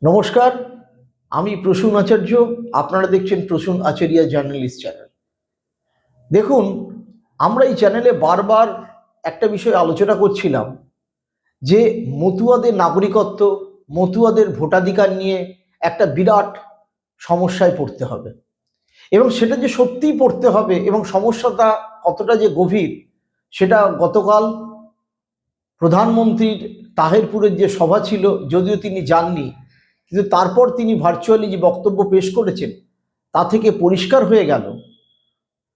নমস্কার, আমি প্রসূন আচার্য। আপনারা দেখছেন প্রসূন আচার্য জার্নালিস্ট চ্যানেল। দেখুন, আমরা এই চ্যানেলে বারবার একটা বিষয় আলোচনা করছিলাম যে মতুয়াদের নাগরিকত্ব, মতুয়াদের ভোটাধিকার নিয়ে একটা বিরাট সমস্যায় পড়তে হবে, এবং সেটা যে সত্যিই পড়তে হবে এবং সমস্যাটা কতটা যে গভীর সেটা গতকাল প্রধানমন্ত্রীর তাহেরপুরের যে সভা ছিল, যদিও তিনি যাননি, কিন্তু তারপর তিনি ভার্চুয়ালি যে বক্তব্য পেশ করেছেন তা থেকে পরিষ্কার হয়ে গেল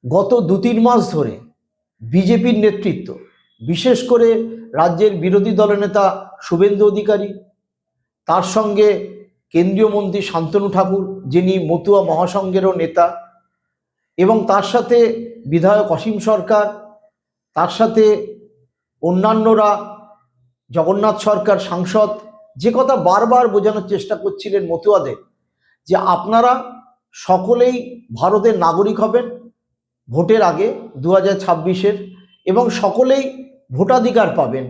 গত 2-3 মাস ধরে বিজেপির নেতৃত্ব, বিশেষ করে রাজ্যের বিরোধী দলনেতা শুভেন্দু অধিকারী, তার সঙ্গে কেন্দ্রীয় মন্ত্রী শান্তনু ঠাকুর যিনি মতুয়া মহাসংঘেরও নেতা, এবং তার সাথে বিধায়ক অসীম সরকার, তার সাথে অন্যান্যরা, জগন্নাথ সরকার সাংসদ, যে কথা বারবার বোঝানোর চেষ্টা করছিলেন মতুয়াদের যে আপনারা সকলেই ভারতের নাগরিক হবেন ভোটের আগে 2026-এর, এবং সকলেই ভোটাধিকার পাবেন,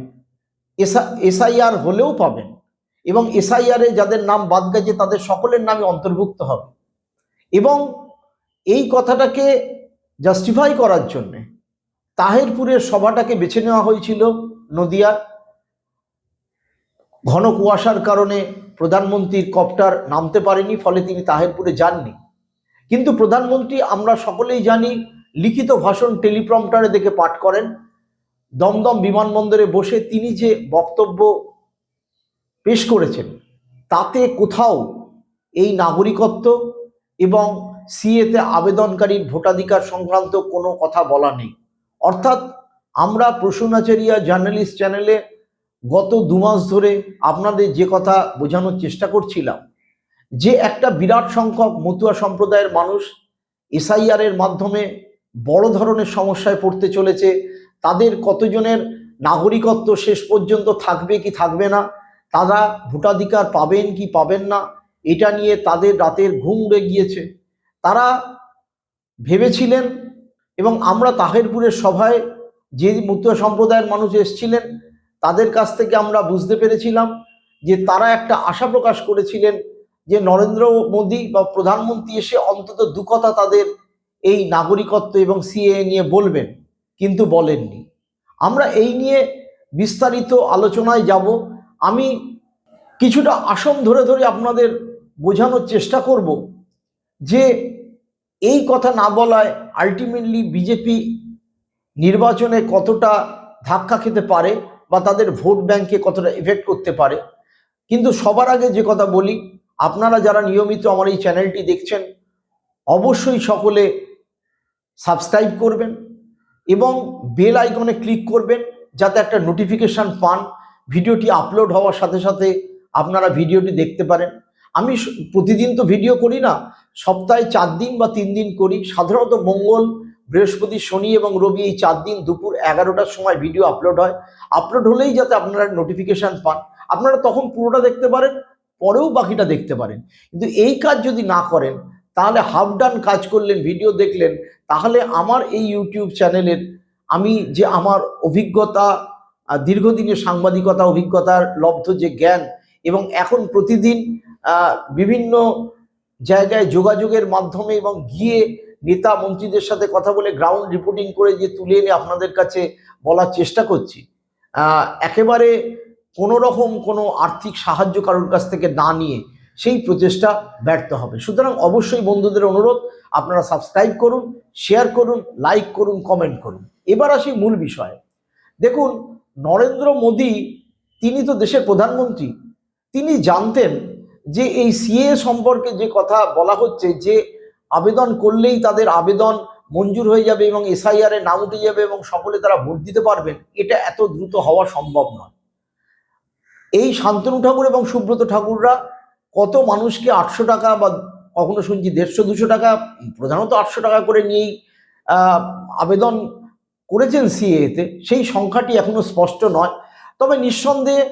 এসআইআর হলেও পাবেন, এবং এসআইআরে যাদের নাম বাদ গেছে তাদের সকলের নামে অন্তর্ভুক্ত হবে। এবং এই কথাটাকে জাস্টিফাই করার জন্যে তাহেরপুরের সভাটাকে বেছে নেওয়া হয়েছিল নদিয়ার। ঘন কুয়াশার কারণে প্রধানমন্ত্রীর কপ্টার নামতে পারেনি, ফলে তিনি তাহেরপুরে যাননি। কিন্তু প্রধানমন্ত্রী, আমরা সকলেই জানি, লিখিত ভাষণ টেলিপ্রম্পটারে দেখে পাঠ করেন। দমদম বিমানবন্দরে বসে তিনি যে বক্তব্য পেশ করেছেন তাতে কোথাও এই নাগরিকত্ব এবং সিএতে আবেদনকারীর ভোটাধিকার সংক্রান্ত কোনো কথা বলা নেই। অর্থাৎ আমরা প্রসূন আচার্য জার্নালিস্ট চ্যানেলে গত 2 মাস ধরে আপনাদের যে কথা বোঝানোর চেষ্টা করছিলাম যে একটা বিরাট সংখ্যক মতুয়া সম্প্রদায়ের মানুষ এসআইআর এর মাধ্যমে বড় ধরনের সমস্যায় পড়তে চলেছে, তাদের কতজনের নাগরিকত্ব শেষ পর্যন্ত থাকবে কি থাকবে না, তারা ভোটাধিকার পাবেন কি পাবেন না, এটা নিয়ে তাদের রাতের ঘুম উড়ে গিয়েছে। তারা ভেবেছিলেন, এবং আমরা তাহেরপুরের সভায় যে মতুয়া সম্প্রদায়ের মানুষ এসেছিলেন তাদের কাছ থেকে আমরা বুঝতে পেরেছিলাম যে তারা একটা আশা প্রকাশ করেছিলেন যে নরেন্দ্র মোদী বা প্রধানমন্ত্রী এসে অন্তত 2 কথা তাদের এই নাগরিকত্ব এবং সিএএ নিয়ে বলবেন, কিন্তু বলেননি। আমরা এই নিয়ে বিস্তারিত আলোচনায় যাব। আমি কিছুটা আসন ধরে ধরে আপনাদের বোঝানোর চেষ্টা করব যে এই কথা না বলায় আলটিমেটলি বিজেপি নির্বাচনে কতটা ধাক্কা খেতে পারে বা তাদের ভোট ব্যাংকে কতটা এফেক্ট করতে পারে। কিন্তু সবার আগে যে কথা বলি, আপনারা যারা নিয়মিত আমার এই চ্যানেলটি দেখছেন অবশ্যই সকলে সাবস্ক্রাইব করবেন এবং বেল আইকনে ক্লিক করবেন যাতে একটা নোটিফিকেশান পান ভিডিওটি আপলোড হওয়ার সাথে সাথে আপনারা ভিডিওটি দেখতে পারেন। আমি প্রতিদিন তো ভিডিও করি না, সপ্তাহে 4 দিন বা 3 দিন করি। সাধারণত মঙ্গল, বৃহস্পতি, শনি এবং রবি এই 4 দিন দুপুর 11টার সময় ভিডিও আপলোড হয়। আপলোড হলেই যাতে আপনারা নোটিফিকেশান পান, আপনারা তখন পুরোটা দেখতে পারেন, পরেও বাকিটা দেখতে পারেন। কিন্তু এই কাজ যদি না করেন তাহলে হাফ ডান কাজ করলেন, ভিডিও দেখলেন, তাহলে আমার এই ইউটিউব চ্যানেলের আমি যে আমার অভিজ্ঞতা, দীর্ঘদিনের সাংবাদিকতা অভিজ্ঞতার লব্ধ যে জ্ঞান, এবং এখন প্রতিদিন বিভিন্ন জায়গায় যোগাযোগের মাধ্যমে এবং গিয়ে নেতা মন্ত্রীদের সাথে কথা বলে গ্রাউন্ড রিপোর্টিং করে যে তুলে এনে আপনাদের কাছে বলার চেষ্টা করছি, একেবারে কোনো রকম কোনো আর্থিক সাহায্য কারোর কাছ থেকে না নিয়ে সেই প্রচেষ্টা ব্যর্থ হবে। সুতরাং অবশ্যই বন্ধুদের অনুরোধ, আপনারা সাবস্ক্রাইব করুন, শেয়ার করুন, লাইক করুন, কমেন্ট করুন। এবার আসি মূল বিষয়ে। দেখুন, নরেন্দ্র মোদী তিনি তো দেশের প্রধানমন্ত্রী, তিনি জানতেন যে এই সিএ সম্পর্কে যে কথা বলা হচ্ছে যে আবেদন করলেই তাদের আবেদন মঞ্জুর হয়ে যাবে এবং এসআইআর এ নাম উঠে যাবে এবং সকলে তারা ভোট দিতে পারবেন, এটা এত দ্রুত হওয়া সম্ভব নয়। এই শান্তনু ঠাকুর এবং সুব্রত ঠাকুররা কত মানুষকে 800 টাকা বা কখনো শুনছি 150-200 টাকা, প্রধানত 800 টাকা করে নিয়েই আবেদন করেছেন সিএতে। সেই সংখ্যাটি এখনো স্পষ্ট নয়, তবে নিঃসন্দেহে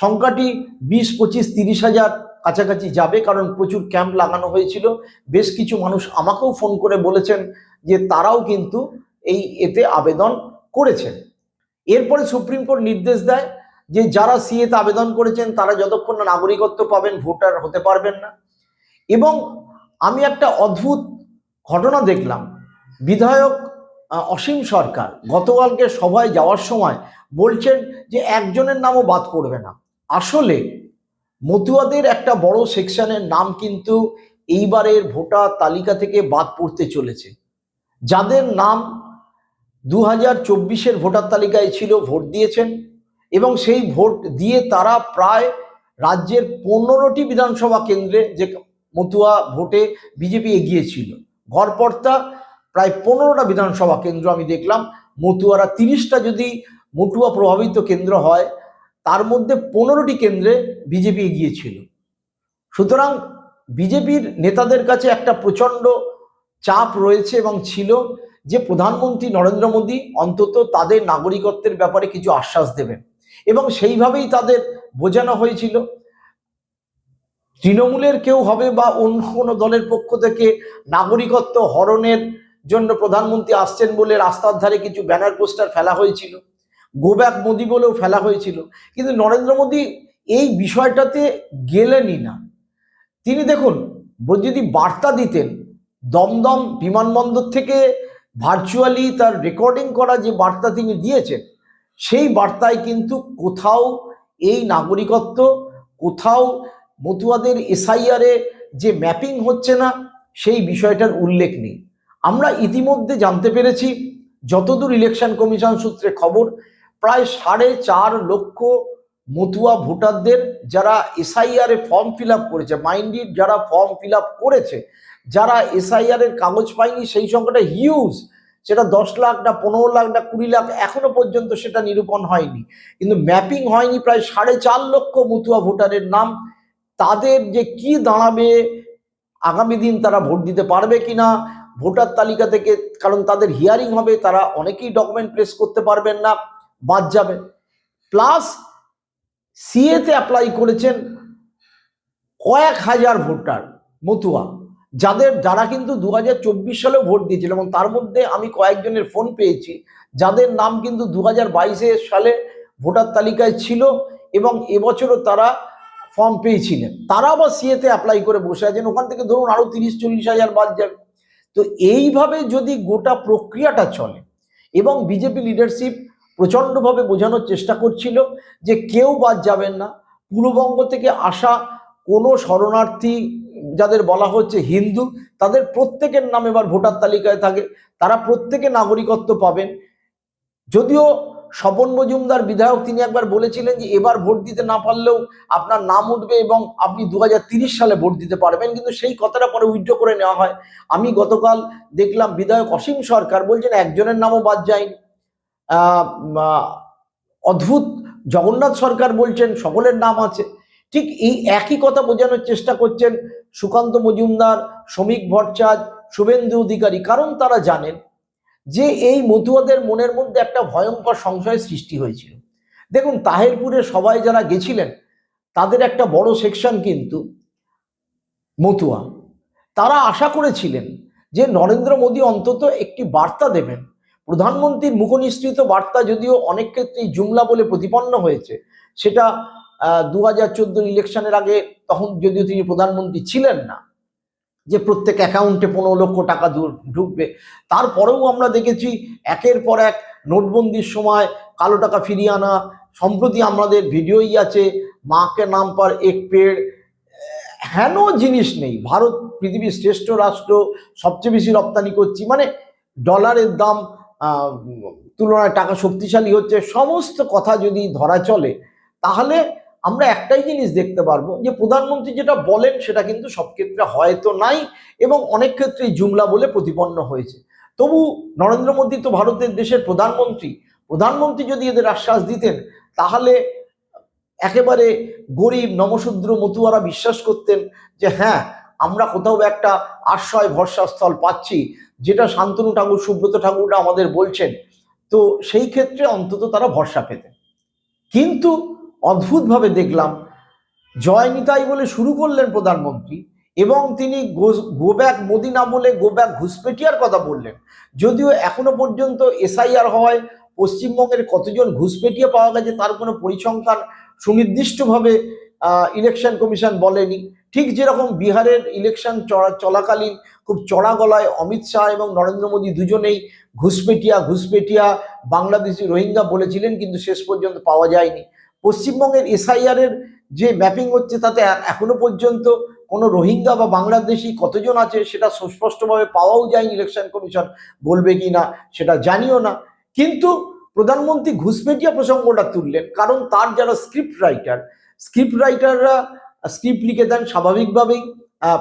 সংখ্যাটি 20-25-30 হাজার কাছাকাছি যাবে, কারণ প্রচুর ক্যাম্প লাগানো হয়েছিল। বেশ কিছু মানুষ আমাকেও ফোন করে বলেছেন যে তারাও কিন্তু এতে আবেদন করেছেন। এরপরে সুপ্রিম কোর্ট নির্দেশ দেয় যে যারা সিএতে আবেদন করেছেন তারা যতক্ষণ না নাগরিকত্ব পাবেন ভোটার হতে পারবেন না। এবং আমি একটা অদ্ভুত ঘটনা দেখলাম, বিধায়ক অসীম সরকার গতকালকে সভায় যাওয়ার সময় বলছেন যে একজনের নামও বাদ পড়বে না। আসলে মতুয়াদের একটা বড় সেকশনের নাম কিন্তু এইবারের ভোটার তালিকা থেকে বাদ পড়তে চলেছে। যাদের নাম 2024-এর ভোটার তালিকায় ছিল, ভোট দিয়েছেন এবং সেই ভোট দিয়ে তারা প্রায় রাজ্যের 15টি বিধানসভা কেন্দ্রে যে মতুয়া ভোটে বিজেপি এগিয়েছিল, গড়পড়তা প্রায় 15টা বিধানসভা কেন্দ্র আমি দেখলাম। মতুয়ারা 30টা যদি মতুয়া প্রভাবিত কেন্দ্র হয়, তার মধ্যে 15টি কেন্দ্রে বিজেপি এগিয়েছিল। সুতরাং বিজেপির নেতাদের কাছে একটা প্রচণ্ড চাপ রয়েছে এবং ছিল যে প্রধানমন্ত্রী নরেন্দ্র মোদী অন্তত তাদের নাগরিকত্বের ব্যাপারে কিছু আশ্বাস দেবেন, এবং সেইভাবেই তাদের বোঝানো হয়েছিল। তৃণমূলের কেউ হবে বা অন্য কোনো দলের পক্ষ থেকে নাগরিকত্ব হরণের জন্য প্রধানমন্ত্রী আসছেন বলে রাস্তার ধারে কিছু ব্যানার পোস্টার ফেলা হয়েছিল, গো ব্যাক মোদি বলেও ফেলা হয়েছিল, কিন্তু নরেন্দ্র মোদী এই বিষয়টাতে গেলেনই না। তিনি দেখুন যদি বার্তা দিতেন, দমদম বিমানবন্দর থেকে ভার্চুয়ালি তার রেকর্ডিং করা যে বার্তা তিনি দিয়েছেন, সেই বার্তায় কিন্তু কোথাও এই নাগরিকত্ব, কোথাও মতুয়াদের এসআইআরে যে ম্যাপিং হচ্ছে না সেই বিষয়টার উল্লেখ নেই। আমরা ইতিমধ্যে জানতে পেরেছি, যতদূর ইলেকশন কমিশন সূত্রে খবর, প্রায় 4.5 লক্ষ মতুয়া ভোটারদের যারা এসআইআরে ফর্ম ফিল আপ করেছে, মাইন্ডেড যারা ফর্ম ফিল আপ করেছে, যারা এসআইআরের কাগজ পায়নি সেই সংখ্যাটা হিউজ। সেটা 10 লাখ না 15 লাখ না 20 লাখ এখনো পর্যন্ত সেটা নিরূপণ হয়নি, কিন্তু ম্যাপিং হয়নি প্রায় 4.5 লক্ষ মতুয়া ভোটারের নাম। তাদের যে কি দাঁড়াবে, আগামী দিন তারা ভোট দিতে পারবে কিনা ভোটার তালিকা থেকে, কারণ তাদের হিয়ারিং হবে, তারা অনেকেই ডকুমেন্ট প্লেস করতে পারবেন না, বাদ যাবে। প্লাস সিএতে অ্যাপ্লাই করেছেন কয়েক হাজার ভোটার মতুয়া, যারা কিন্তু 2024 সালেও ভোট দিয়েছিল, এবং তার মধ্যে আমি কয়েকজনের ফোন পেয়েছি যাদের নাম কিন্তু 2022 সালে ভোটার তালিকায় ছিল এবং এবছরও তারা ফর্ম পেয়েছিলেন। তারা আবার সিএতে অ্যাপ্লাই করে বসে আছেন, ওখান থেকে ধরুন আরো 30-40 হাজার বাদ যাবে। তো এইভাবে যদি গোটা প্রক্রিয়াটা চলে, এবং বিজেপি লিডারশিপ প্রচণ্ডভাবে বোঝানোর চেষ্টা করছিল যে কেউ বাদ যাবেন না, পূর্ববঙ্গ থেকে আসা কোনো শরণার্থী যাদের বলা হচ্ছে হিন্দু, তাদের প্রত্যেকের নাম এবার ভোটার তালিকায় থাকে, তারা প্রত্যেকে নাগরিকত্ব পাবেন। যদিও স্বপন মজুমদার বিধায়ক তিনি একবার বলেছিলেন যে এবার ভোট দিতে না পারলেও আপনার নাম উঠবে এবং আপনি 2030 সালে ভোট দিতে পারবেন, কিন্তু সেই কথাটা পরে উইথড্র করে নেওয়া হয়। আমি গতকাল দেখলাম বিধায়ক অসীম সরকার বলছেন একজনের নামও বাদ যায়নি। অদ্ভুত জগন্নাথ সরকার বলছেন সকলের নাম আছে। ঠিক এই একই কথা বোঝানোর চেষ্টা করছেন সুকান্ত মজুমদার, শ্রমিক ভট্টাচার্য, শুভেন্দু অধিকারী, কারণ তারা জানেন যে এই মতুয়াদের মনের মধ্যে একটা ভয়ঙ্কর সংশয় সৃষ্টি হয়েছিল। দেখুন তাহেরপুরে সবাই যারা গেছিলেন তাদের একটা বড় সেকশন কিন্তু মতুয়া, তারা আশা করেছিলেন যে নরেন্দ্র মোদী অন্তত একটি বার্তা দেবেন। প্রধানমন্ত্রীর মুখনিসৃত বার্তা যদিও অনেক ক্ষেত্রেই জুমলা বলে প্রতিপন্ন হয়েছে, সেটা 2014 ইলেকশনের আগে, তখন যদিও তিনি প্রধানমন্ত্রী ছিলেন না, যে প্রত্যেক অ্যাকাউন্টে 15 লক্ষ টাকা ঢুকবে, তারপরেও আমরা দেখেছি একের পর এক নোটবন্দির সময় কালো টাকা ফিরিয়ে আনা। সম্প্রতি আমাদের ভিডিওই আছে, মাকে নাম পার এক পেড়, হেন জিনিস নেই। ভারত পৃথিবীর শ্রেষ্ঠ রাষ্ট্র, সবচেয়ে বেশি রপ্তানি করছি, মানে ডলারের দাম তুলনায় টাকা শক্তিশালী হচ্ছে, সমস্ত কথা যদি ধরা চলে তাহলে আমরা একটাই জিনিস দেখতে পারবো যে প্রধানমন্ত্রী যেটা বলেন সেটা কিন্তু সব ক্ষেত্রে হয়তো নাই, এবং অনেক ক্ষেত্রেই জুমলা বলে প্রতিপন্ন হয়েছে। তবু নরেন্দ্র মোদী তো ভারতের দেশের প্রধানমন্ত্রী যদি এদের আশ্বাস দিতেন তাহলে একেবারে গরিব নমশূদ্র মতুয়ারা বিশ্বাস করতেন যে হ্যাঁ, আমরা কোথাও একটা আশ্রয় ভরসাস্থল পাচ্ছি, যেটা শান্তনু ঠাকুর, সুব্রত ঠাকুররা আমাদের বলছেন। তো সেই ক্ষেত্রে অন্তত তারা ভরসা পেতেন। কিন্তু অদ্ভুতভাবে দেখলাম জয় নিতাই বলে শুরু করলেন প্রধানমন্ত্রী, এবং তিনি গো ব্যাক মোদি না বলে গো ব্যাক ঘুষপেটিয়ার কথা বললেন। যদিও এখনো পর্যন্ত এসআইআর হওয়ায় পশ্চিমবঙ্গের কতজন ঘুষপেটিয়ে পাওয়া গেছে তার কোনো পরিসংখ্যান সুনির্দিষ্টভাবে ইলেকশন কমিশন বলেনি। ঠিক যেরকম বিহারের ইলেকশন চলাকালীন খুব চড়া গলায় অমিত শাহ এবং নরেন্দ্র মোদী দুজনেই ঘুষপেটিয়া বাংলাদেশি রোহিঙ্গা বলেছিলেন, কিন্তু শেষ পর্যন্ত পাওয়া যায়নি। পশ্চিমবঙ্গের এসআইআর এর যে ম্যাপিং হচ্ছে তাতে এখনো পর্যন্ত কোনো রোহিঙ্গা বা বাংলাদেশি কতজন আছে সেটা সুস্পষ্টভাবে পাওয়াও যায়নি। ইলেকশন কমিশন বলবে কি না সেটা জানিও না। কিন্তু প্রধানমন্ত্রী ঘুষপেটিয়া প্রসঙ্গটা তুললেন কারণ তার যারা স্ক্রিপ্ট রাইটাররা স্ক্রিপ্ট লিখে দেন। স্বাভাবিকভাবেই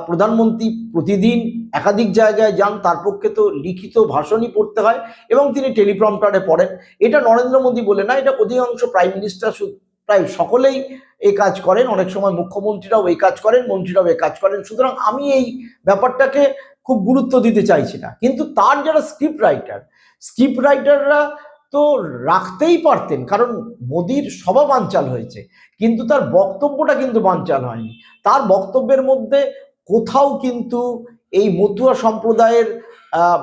প্রধানমন্ত্রী প্রতিদিন একাধিক জায়গায় যান, তার পক্ষে তো লিখিত ভাষণই পড়তে হয় এবং তিনি টেলিপ্রম্পটারে পড়েন। এটা নরেন্দ্র মোদী বলে না, এটা অধিকাংশ প্রাইম মিনিস্টার প্রায় সকলেই এই কাজ করেন। অনেক সময় মুখ্যমন্ত্রীরাও এই কাজ করেন, মন্ত্রীরাও এই কাজ করেন। সুতরাং আমি এই ব্যাপারটাকে খুব গুরুত্ব দিতে চাইছি না। কিন্তু তার যারা স্ক্রিপ্ট রাইটাররা তো রাখতেই পারতেন, কারণ মোদির সভা বানচাল হয়েছে, কিন্তু তার বক্তব্যটা কিন্তু বানচাল হয়নি। তার বক্তব্যের মধ্যে কোথাও কিন্তু এই মতুয়া সম্প্রদায়ের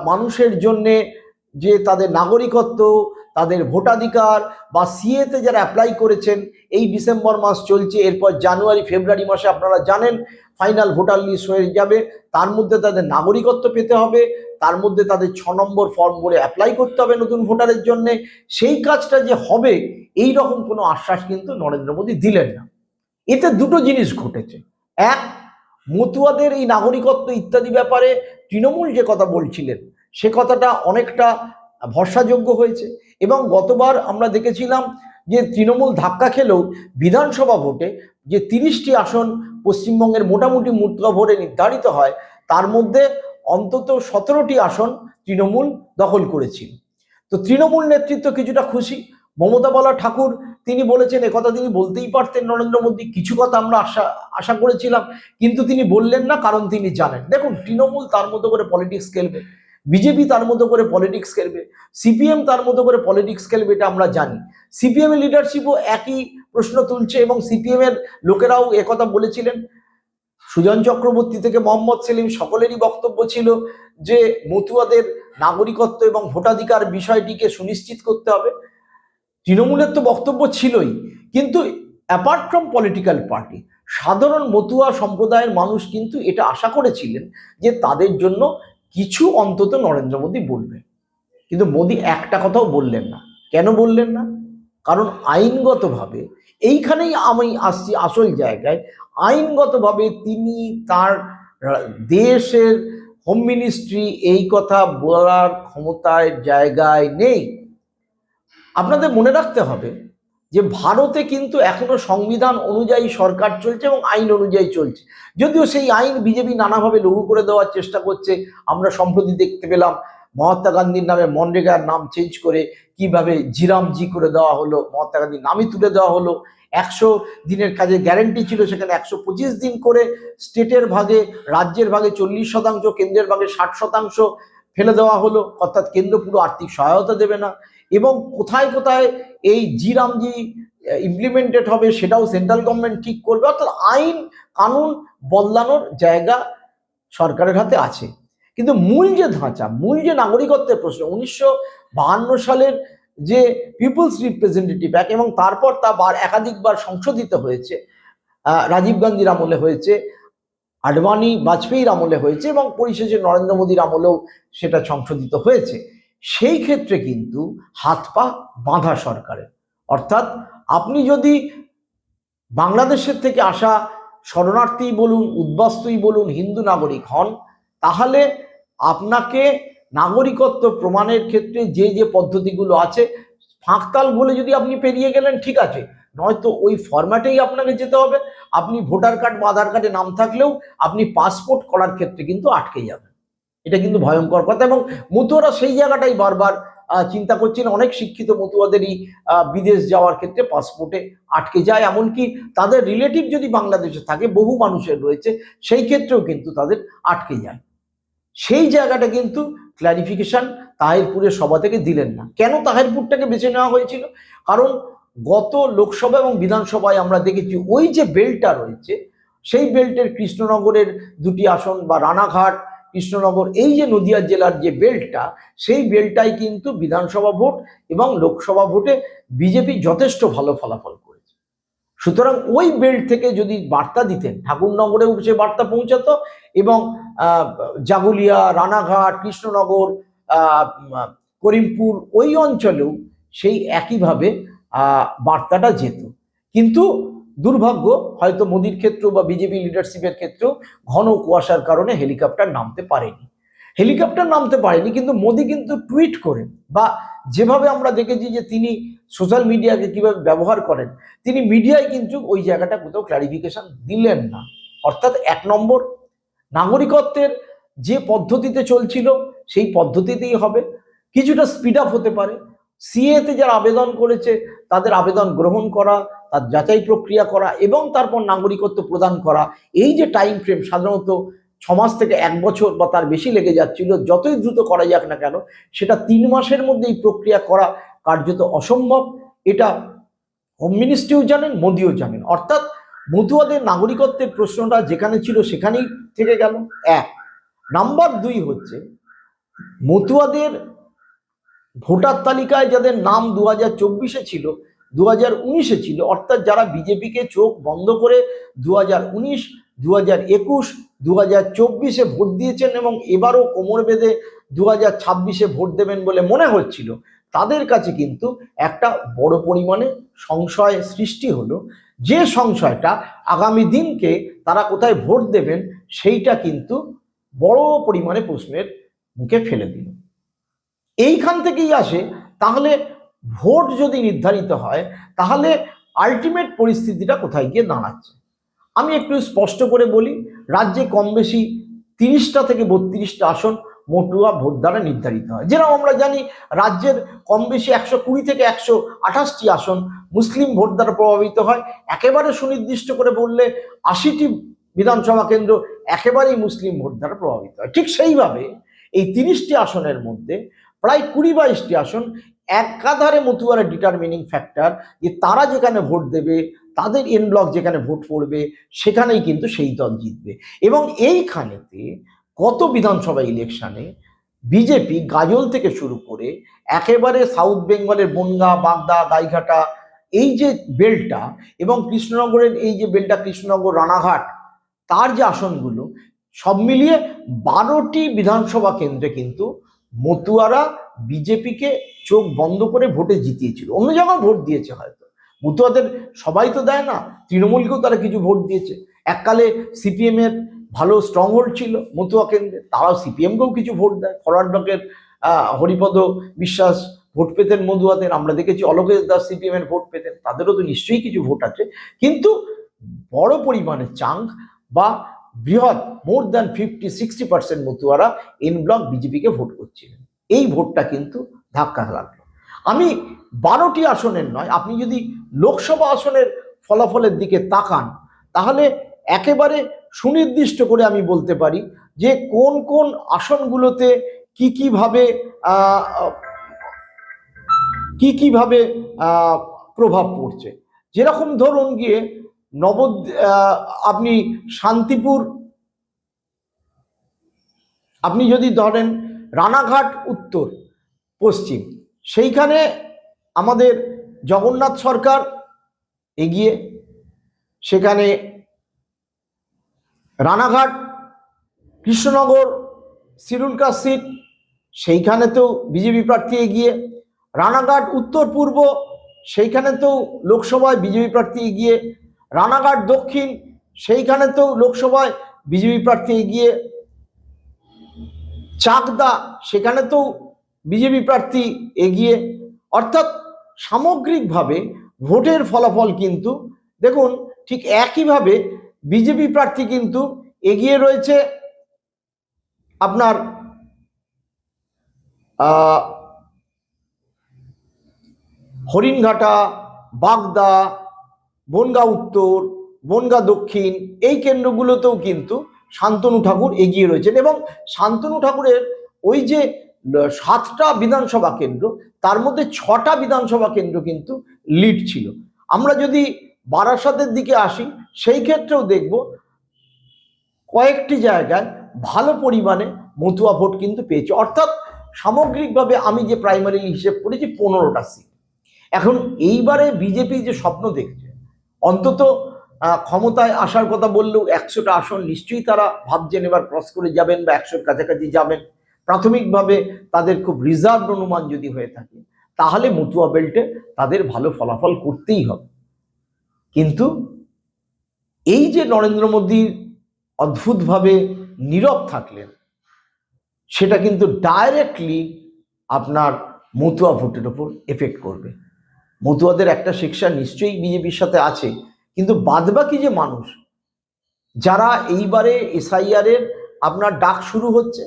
মানুষের জন্যে যে তাদের নাগরিকত্ব, তাদের ভোটাধিকার বা সিএতে যারা অ্যাপ্লাই করেছেন, এই ডিসেম্বর মাস চলছে, এরপর জানুয়ারি ফেব্রুয়ারি মাসে আপনারা জানেন ফাইনাল ভোটার লিস্ট হয়ে যাবে, তার মধ্যে তাদের নাগরিকত্ব পেতে হবে, তার মধ্যে তাদের 6 নম্বর ফর্ম ভরে অ্যাপ্লাই করতে হবে নতুন ভোটারের জন্য। সেই কাজটা যে হবে এই রকম কোনো আশ্বাস কিন্তু নরেন্দ্র মোদী দিলেন না। এতে দুটো জিনিস ঘটেছে। এক, মতুয়াদের এই নাগরিকত্ব ইত্যাদি ব্যাপারে তৃণমূল যে কথা বলছিলেন সে কথাটা অনেকটা ভরসাযোগ্য হয়েছে। এবং গতবার আমরা দেখেছিলাম যে তৃণমূল ধাক্কা খেলেও বিধানসভা ভোটে যে 30টি আসন পশ্চিমবঙ্গের মোটামুটি মতুয়া ভোটে নির্ধারিত হয়, তার মধ্যে অন্তত 17টি আসন তৃণমূল দখল করেছিল। তো তৃণমূল নেতৃত্ব কিছুটা খুশি। মমতা বালা ঠাকুর তিনি বলেছেন, একথা তিনি বলতেই পারতেন নরেন্দ্র মোদী, কিছু কথা আমরা আশা করেছিলাম, কিন্তু তিনি বললেন না, কারণ তিনি জানেন দেখুন তৃণমূল তার মতো করে পলিটিক্স খেলবে, বিজেপি তার মতো করে পলিটিক্স খেলবে, সিপিএম তার মতো করে পলিটিক্স খেলবে, এটা আমরা জানি। সিপিএম এর লিডারশিপও একই প্রশ্ন তুলছে এবং সিপিএম এর লোকেরাও একথা বলেছিলেন। সুজন চক্রবর্তী থেকে মোহাম্মদ সেলিম সকলেরই বক্তব্য ছিল যে মতুয়াদের নাগরিকত্ব এবং ভোটাধিকার বিষয়টিকে সুনিশ্চিত করতে হবে। তৃণমূলের তো বক্তব্য ছিলই, কিন্তু অ্যাপার্ট ফ্রম পলিটিক্যাল পার্টি সাধারণ মতুয়া সম্প্রদায়ের মানুষ কিন্তু এটা আশা করেছিলেন যে তাদের জন্য কিছু অন্তত নরেন্দ্র মোদী বলবে। কিন্তু মোদী একটা কথাও বললেন না। কেন বললেন না? কারণ আইনগতভাবে, এইখানেই আমি আসছি আসল জায়গায়, আইনগতভাবে তিনি তার দেশের হোম মিনিস্ট্রি এই কথা বলার ক্ষমতায় জায়গায় নেই। আপনাদের মনে রাখতে হবে যে ভারতে কিন্তু এখনো সংবিধান অনুযায়ী সরকার চলছে এবং আইন অনুযায়ী চলছে, যদিও সেই আইন বিজেপি নানাভাবে লঘু করে দেওয়ার চেষ্টা করছে। আমরা সম্প্রতি দেখতে পেলাম মহাত্মা গান্ধীর নামে মনরেগার নাম চেঞ্জ করে কিভাবে জিরামজি করে দেওয়া হলো, মহাত্মা গান্ধীর নামই তুলে দেওয়া হলো। 100 দিনের কাজে গ্যারেন্টি ছিল, সেখানে 125 দিন করে স্টেটের ভাগে, রাজ্যের ভাগে 40%, কেন্দ্রের ভাগে 60% ফেলে দেওয়া হলো, অর্থাৎ কেন্দ্র পুরো আর্থিক সহায়তা দেবে না। এবং কোথায় কোথায় এই জিরামজি ইমপ্লিমেন্টেড হবে সেটাও সেন্ট্রাল গভর্নমেন্ট ঠিক করবে। অর্থাৎ আইন কানুন বদলানোর জায়গা সরকারের হাতে আছে। কিন্তু মূল যে ধাঁচা, মূল যে নাগরিকত্বের প্রশ্ন, 1952 সালের যে পিপলস রিপ্রেজেন্টেটিভ অ্যাক্ট, এবং তারপর তা একাধিকবার সংশোধিত হয়েছে, রাজীব গান্ধীর আমলে হয়েছে, আডবাণী বাজপেয়ীর আমলে হয়েছে এবং পরিশেষে নরেন্দ্র মোদীর আমলেও সেটা সংশোধিত হয়েছে। সেই ক্ষেত্রে কিন্তু হাত পা বাঁধা সরকারের। অর্থাৎ আপনি যদি বাংলাদেশের থেকে আসা শরণার্থী বলুন, উদ্বাস্তুই বলুন, হিন্দু নাগরিক হন, তাহলে আপনাকে নাগরিকত্ব প্রমাণের ক্ষেত্রে যে যে পদ্ধতিগুলো আছে, ফাঁকতাল বলে যদি আপনি পেরিয়ে গেলেন ঠিক আছে, নয়তো ওই ফরম্যাটেই আপনাকে যেতে হবে। আপনি ভোটার কার্ড বা আধার কার্ডে নাম থাকলেও আপনি পাসপোর্ট করার ক্ষেত্রে কিন্তু আটকে যাবেন। এটা কিন্তু ভয়ঙ্কর কথা। এবং মতুয়ারা সেই জায়গাটাই বারবার চিন্তা করছেন। অনেক শিক্ষিত মতুয়াদেরই বিদেশ যাওয়ার ক্ষেত্রে পাসপোর্টে আটকে যায়, এমনকি তাদের রিলেটিভ যদি বাংলাদেশে থাকে, বহু মানুষের রয়েছে, সেই ক্ষেত্রেও কিন্তু তাদের আটকে যায়। সেই জায়গাটা কিন্তু ক্ল্যারিফিকেশন তাহিরপুরের সভা থেকে দিলেন না। কেন তাহিরপুরটাকে বেছে নেওয়া হয়েছিল? কারণ গত লোকসভা এবং বিধানসভায় আমরা দেখেছি ওই যে বেল্টটা রয়েছে, সেই বেল্টের কৃষ্ণনগরের 2টি আসন বা রানাঘাট কৃষ্ণনগর, এই যে নদিয়া জেলার যে বেল্টটা, সেই বেল্টটাই কিন্তু বিধানসভা ভোট এবং লোকসভা ভোটে বিজেপি যথেষ্ট ভালো ফলাফল করেছে। সুতরাং ওই বেল্ট থেকে যদি বার্তা দিতেন, ঠাকুরনগরেও সে বার্তা পৌঁছাতো এবং জাগুলিয়া, রানাঘাট, কৃষ্ণনগর, করিমপুর ওই অঞ্চলেও সেই একইভাবে বার্তাটা যেত। কিন্তু দুর্ভাগ্য, হয়তো মোদির ক্ষেত্রেও বা বিজেপি লিডারশিপের ক্ষেত্রেও ঘন কুয়াশার কারণে হেলিকপ্টার নামতে পারেনি। কিন্তু মোদি কিন্তু টুইট করে, বা যেভাবে আমরা দেখেছি যে তিনি সোশ্যাল মিডিয়াকে কিভাবে ব্যবহার করেন, তিনি মিডিয়ায় কিন্তু ওই জায়গাটা কোথাও ক্লারিফিকেশন দিলেন না। অর্থাৎ 1 নম্বর, নাগরিকত্বের যে পদ্ধতিতে চলছিল সেই পদ্ধতিতেই হবে, কিছুটা স্পিড আপ হতে পারে। সিএতে যারা আবেদন করেছে তাদের আবেদন গ্রহণ করা, তার যাচাই প্রক্রিয়া করা এবং তারপর নাগরিকত্ব প্রদান করা, এই যে টাইম ফ্রেম সাধারণত 6 মাস থেকে 1 বছর বা তার বেশি লেগে যাচ্ছিল, যতই দ্রুত করা যাক না কেন সেটা 3 মাসের মধ্যে এই প্রক্রিয়া করা কার্যত অসম্ভব। এটা হোম মিনিস্ট্রিও জানেন, মোদিও জানেন। অর্থাৎ মতুয়াদের নাগরিকত্বের প্রশ্নটা যেখানে ছিল সেখানেই থেকে গেল। 1 নাম্বার 2 হচ্ছে মতুয়াদের ভোটার তালিকায় যাদের নাম 2024-এ ছিল, 2019-এ ছিল, অর্থাৎ যারা বিজেপিকে চোখ বন্ধ করে 2019, 2021, 2024-এ ভোট দিয়েছেন এবং এবারও কোমর বেঁধে 2026-এ ভোট দেবেন বলে মনে হচ্ছিল, তাদের কাছে কিন্তু একটা বড় পরিমাণে সংশয় সৃষ্টি হলো। যে সংশয়টা আগামী দিনকে তারা কোথায় ভোট দেবেন সেইটা কিন্তু বড় পরিমাণে প্রশ্নের মুখে ফেলে দিল। এইখান থেকেই আসে, তাহলে ভোট যদি নির্ধারিত হয় তাহলে আলটিমেট পরিস্থিতিটা কোথায় গিয়ে দাঁড়াচ্ছে। আমি একটু স্পষ্ট করে বলি, রাজ্যে কম বেশি 30টা থেকে 32টা আসন মতুয়া ভোট দ্বারা নির্ধারিত হয়। যেরকম আমরা জানি রাজ্যের কম বেশি 120 থেকে 128টি আসন মুসলিম ভোট দ্বারা প্রভাবিত হয়। একেবারে সুনির্দিষ্ট করে বললে 80টি বিধানসভা কেন্দ্র একেবারেই মুসলিম ভোট দ্বারা প্রভাবিত হয়। ঠিক সেইভাবে এই 30টি আসনের মধ্যে প্রায় 20-22টি আসন একাধারে মতুয়ারা ডিটারমিনিং ফ্যাক্টর, যে তারা যেখানে ভোট দেবে, তাদের এন ব্লক যেখানে ভোট পড়বে সেখানেই কিন্তু সেই দল জিতবে। এবং এইখানেতে গত বিধানসভা ইলেকশনে বিজেপি গাজল থেকে শুরু করে একেবারে সাউথ বেঙ্গলের বনগা, বাগদা, গাইঘাটা এই যে বেলটা এবং কৃষ্ণনগরের এই যে বেলটা, কৃষ্ণনগর, রানাঘাট, তার যে আসনগুলো সব মিলিয়ে 12টি বিধানসভা কেন্দ্রে কিন্তু মতুয়ারা বিজেপিকে চোখ বন্ধ করে ভোটে জিতিয়েছিল। অন্য জায়গায় ভোট দিয়েছে হয়তো, মতুয়াদের সবাই তো দেয় না, তৃণমূলকেও তারা কিছু ভোট দিয়েছে। এককালে সিপিএম এর ভালো স্ট্রং হোল্ড ছিল মতুয়া কেন্দ্রে, তারাও সিপিএমকেও কিছু ভোট দেয়। ফরওয়ার্ড ব্লকের হরিপদ বিশ্বাস ভোট পেতেন মতুয়াদের, আমরা দেখেছি অলোকেশ দাস সিপিএম এর ভোট পেতেন, তাদেরও তো নিশ্চয়ই কিছু ভোট আছে। কিন্তু বড় পরিমাণে চাঙ্ক বা বৃহৎ মোর দ্যান 50-60% মতুয়ারা এন ব্লক বিজেপিকে ভোট করছিলেন। এই ভোটটা কিন্তু ধাক্কা লাগলো। আমি 12টি আসনের নয়, আপনি যদি লোকসভা আসনের ফলাফলের দিকে তাকান তাহলে একেবারে সুনির্দিষ্ট করে আমি বলতে পারি যে কোন কোন আসনগুলোতে কি কিভাবে প্রভাব পড়ছে। যেরকম ধরুন গিয়ে আপনি শান্তিপুর, আপনি যদি ধরেন রানাঘাট উত্তর পশ্চিম, সেইখানে আমাদের জগন্নাথ সরকার এগিয়ে, সেখানে রানাঘাট, কৃষ্ণনগর, সিরুলকা সিট, সেইখানেতেও বিজেপি প্রার্থী এগিয়ে। রানাঘাট উত্তর পূর্ব, সেইখানেতেও লোকসভায় বিজেপি প্রার্থী এগিয়ে। রানাঘাট দক্ষিণ, সেইখানেতেও লোকসভায় বিজেপি প্রার্থী এগিয়ে। চাকদা, সেখানেতেও বিজেপি প্রার্থী এগিয়ে। অর্থাৎ সামগ্রিকভাবে ভোটের ফলাফল কিন্তু দেখুন ঠিক একইভাবে বিজেপি প্রার্থী কিন্তু এগিয়ে রয়েছে আপনার হরিণঘাটা, বাগদা, বনগা উত্তর, বনগা দক্ষিণ, এই কেন্দ্রগুলোতেও কিন্তু শান্তনু ঠাকুর এগিয়ে রয়েছেন। এবং শান্তনু ঠাকুরের ওই যে 7টা বিধানসভা কেন্দ্র, তার মধ্যে 6টা বিধানসভা কেন্দ্র কিন্তু লিড ছিল। আমরা যদি বারাসাতের দিকে আসি সেই ক্ষেত্রেও দেখব কয়েকটি জায়গায় ভালো পরিমাণে মতুয়া ভোট কিন্তু পেয়েছে। অর্থাৎ সামগ্রিকভাবে আমি যে প্রাইমারি হিসেব করেছি 15টা সিট। এখন এইবারে বিজেপি যে স্বপ্ন দেখছে, অন্তত ক্ষমতায় আসার কথা বললেও 100টা আসন নিশ্চয়ই তারা ভাবছেন এবার ক্রস করে যাবেন বা 100-র কাছাকাছি যাবেন। প্রাথমিকভাবে তাদের খুব রিজার্ভ অনুমান যদি হয়ে থাকে, তাহলে মতুয়া বেল্টে তাদের ভালো ফলাফল করতেই হবে। কিন্তু এই যে নরেন্দ্র মোদী অদ্ভুতভাবে নীরব থাকলেন, সেটা কিন্তু ডাইরেক্টলি আপনার মতুয়া ভোটের ওপর এফেক্ট করবে। মতুয়াদের একটা সেকশন নিশ্চয়ই বিজেপির সাথে আছে, কিন্তু বাদবাকি যে মানুষ যারা এইবারে SIR এর আপনার ডাক শুরু হচ্ছে,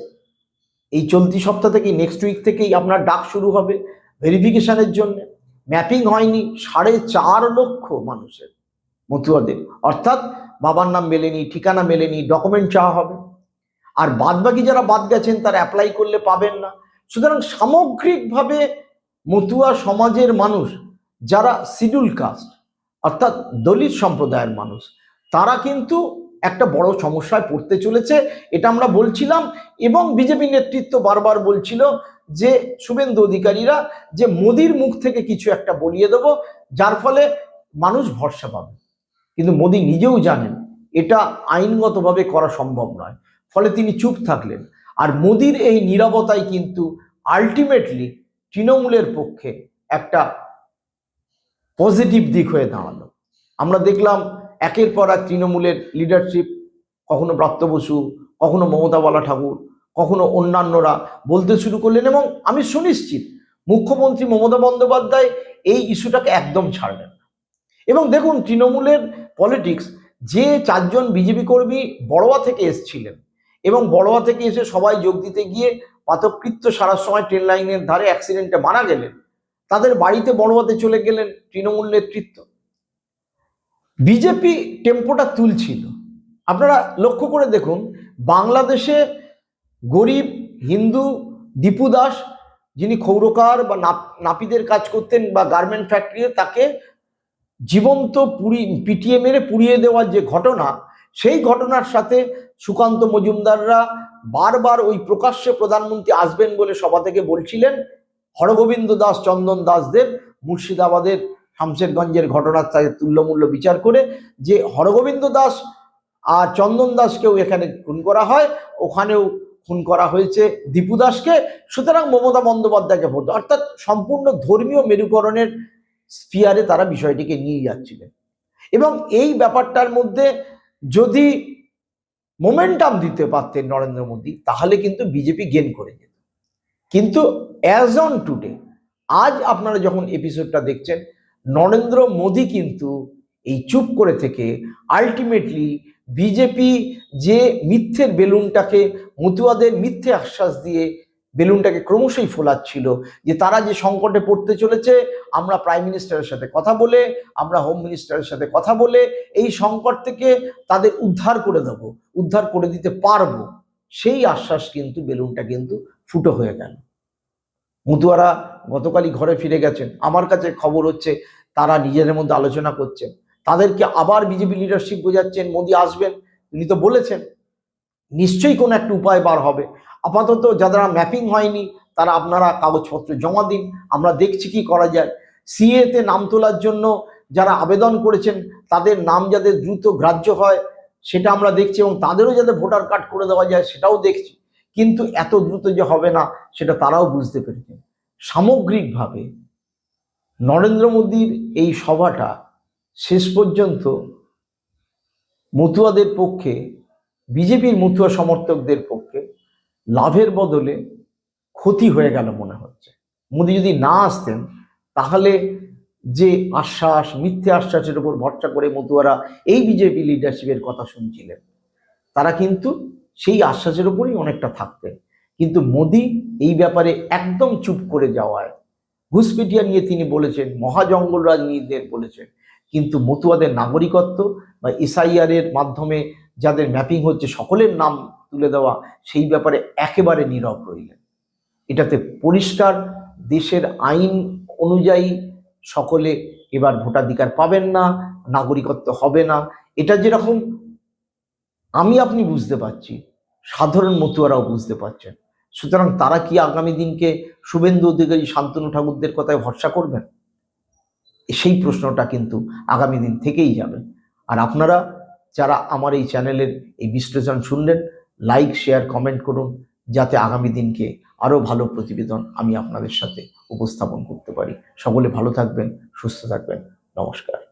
এই চলতি সপ্তাহ থেকে, নেক্সট উইক থেকেই আপনার ডাক শুরু হবে ভেরিফিকেশনের জন্য। ম্যাপিং হয়নি 4.5 লক্ষ মানুষের, মতুয়াদের, অর্থাৎ বাবার নাম মেলেনি, ঠিকানা মেলেনি, ডকুমেন্ট চাওয়া হবে। আর বাদবাকি যারা বাদ গেছেন তারা অ্যাপ্লাই করলে পাবেন না। সুতরাং সামগ্রিকভাবে মতুয়া সমাজের মানুষ যারা শিডিউল কাস্ট অর্থাৎ দলিত সম্প্রদায়ের মানুষ, তারা কিন্তু একটা বড় সমস্যায় পড়তে চলেছে, এটা আমরা বলছিলাম। এবং বিজেপি নেতৃত্ব বারবার বলছিল যে শুভেন্দু অধিকারীরা যে মোদির মুখ থেকে কিছু একটা বলিয়ে দেবো, যার ফলে মানুষ ভরসা পাবে। কিন্তু মোদি নিজেও জানেন এটা আইনগতভাবে করা সম্ভব নয়, ফলে তিনি চুপ থাকলেন। আর মোদির এই নীরবতাই কিন্তু আলটিমেটলি তৃণমূলের পক্ষে একটা পজিটিভ দিক হয়ে দাঁড়ালো। আমরা দেখলাম একের পর এক তৃণমূলের লিডারশিপ, কখনো ব্রাত্য বসু, কখনো মমতা বালা ঠাকুর, কখনো অন্যান্যরা বলতে শুরু করলেন। এবং আমি সুনিশ্চিত মুখ্যমন্ত্রী মমতা বন্দ্যোপাধ্যায় এই ইস্যুটাকে একদম ছাড়লেন না। এবং দেখুন তৃণমূলের পলিটিক্স, যে 4 জন বিজেপি কর্মী বড়োয়া থেকে এসেছিলেন এবং বড়োয়া থেকে এসে সবাই যোগ দিতে গিয়ে পাতকৃত্য সারার সময় ট্রেন লাইনের ধারে অ্যাক্সিডেন্টে মারা গেলেন, তাদের বাড়িতে বড়োয়াতে চলে গেলেন তৃণমূল নেতৃত্ব। বিজেপি টেম্পোটা তুলছিল। আপনারা লক্ষ্য করে দেখুন, বাংলাদেশে গরিব হিন্দু দীপু দাস, যিনি ক্ষৌরকার বা নাপিদের কাজ করতেন বা গার্মেন্ট ফ্যাক্টরিতে, তাকে জীবন্ত পিটিয়ে মেরে পুড়িয়ে দেওয়ার যে ঘটনা, সেই ঘটনার সাথে সুকান্ত মজুমদাররা বারবার ওই প্রকাশ্যে প্রধানমন্ত্রী আসবেন বলে সভা থেকে বলছিলেন। হরগোবিন্দ দাস, চন্দন দাসদের মুর্শিদাবাদের শামশেরগঞ্জের ঘটনার সাথে তুল্যমূল্য বিচার করে যে হরগোবিন্দ দাস আর চন্দন দাসকেও এখানে খুন করা হয়, ওখানেও খুন করা হয়েছে দীপু দাসকে। সুতরাং মমতা বন্দ্যোপাধ্যায়কে ভোট, অর্থাৎ সম্পূর্ণ ধর্মীয় মেরুকরণের স্ফিয়ারে তারা বিষয়টিকে নিয়ে যাচ্ছিলেন। এবং এই ব্যাপারটার মধ্যে যদি মোমেন্টাম দিতে পারতেন নরেন্দ্র মোদী, তাহলে কিন্তু বিজেপি গেন করে যেত। কিন্তু অ্যাজ অন টুডে, আজ আপনারা যখন এপিসোডটা দেখছেন, নরেন্দ্র মোদী কিন্তু এই চুপ করে থেকে আলটিমেটলি বিজেপি যে মিথ্যের বেলুনটাকে, মতুয়াদের মিথ্যে আশ্বাস দিয়ে বেলুনটাকে ক্রমশই ফোলাচ্ছিল, যে তারা যে সংকটে পড়তে চলেছে, আমরা প্রাইম মিনিস্টারের সাথে কথা বলে, আমরা হোম মিনিস্টারের সাথে কথা বলে এই সংকট থেকে তাদের উদ্ধার করে দেব, উদ্ধার করে দিতে পারবো, সেই আশ্বাস কিন্তু বেলুনটা কিন্তু ফুটো হয়ে গেল। মতুয়ারা গতকালই ঘরে ফিরে গেছেন। আমার কাছে খবর হচ্ছে তারা নিজেদের মধ্যে আলোচনা করছেন, তাদেরকে আবার বিজেপি লিডারশিপ বোঝাচ্ছেন মোদী আসবেন, তিনি তো বলেছেন, নিশ্চয়ই কোনো একটা উপায় বার হবে। আপাতত যারা ম্যাপিং হয়নি তারা আপনারা কাগজপত্র জমা দিন, আমরা দেখছি কি করা যায়। সিএতে নাম তোলার জন্য যারা আবেদন করেছেন তাদের নাম যাতে দ্রুত গ্রাহ্য হয় সেটা আমরা দেখছি, এবং তাদেরও যাতে ভোটার কার্ড করে দেওয়া যায় সেটাও দেখছি। কিন্তু এত দ্রুত যে হবে না সেটা তারাও বুঝতে পেরেছেন। সামগ্রিকভাবে নরেন্দ্র মোদীর এই সভাটা শেষ পর্যন্ত মতুয়াদের পক্ষে, বিজেপির মতুয়া সমর্থকদের পক্ষে লাভের বদলে ক্ষতি হয়ে গেল মনে হচ্ছে। মোদী যদি না আসতেন তাহলে যে আশ্বাস, মিথ্যে আশ্বাসের উপর ভরসা করে মতুয়ারা এই বিজেপি লিডারশিপের কথা শুনছিলেন, তারা কিন্তু সেই আশ্বাসের উপরই অনেকটা থাকতেন। কিন্তু মোদী এই ব্যাপারে একদম চুপ করে যাওয়ায়, ঘুষপেটিয়া নিয়ে তিনি বলেছেন, মহাজঙ্গল রাজনীতিদের বলেছেন, কিন্তু মতুয়াদের নাগরিকত্ব বা SIR এর মাধ্যমে যাদের ম্যাপিং হচ্ছে সকলের নাম তুলে দেওয়া, সেই ব্যাপারে একেবারে নীরব রইলেন। এটাতে পরিষ্কার দেশের আইন অনুযায়ী সকলে এবার ভোটাধিকার পাবেন না, নাগরিকত্ব হবে না। এটা যেরকম আমি আপনি বুঝতে পারছি, সাধারণ মতুয়ারাও বুঝতে পারছেন। সুতরাং তারা কি আগামী দিনকে শুভেন্দু অধিকারী, শান্তনু ঠাকুরদের কথায় ভরসা করবেন? সেই প্রশ্নটা কিন্তু আগামী দিন থেকেই যাবে। আর আপনারা যারা আমার এই চ্যানেলের এই বিশ্লেষণ শুনলেন, লাইক, শেয়ার, কমেন্ট করুন, যাতে আগামী দিনকে আরও ভালো প্রতিবেদন আমি আপনাদের সাথে উপস্থাপন করতে পারি। সকলে ভালো থাকবেন, সুস্থ থাকবেন। নমস্কার।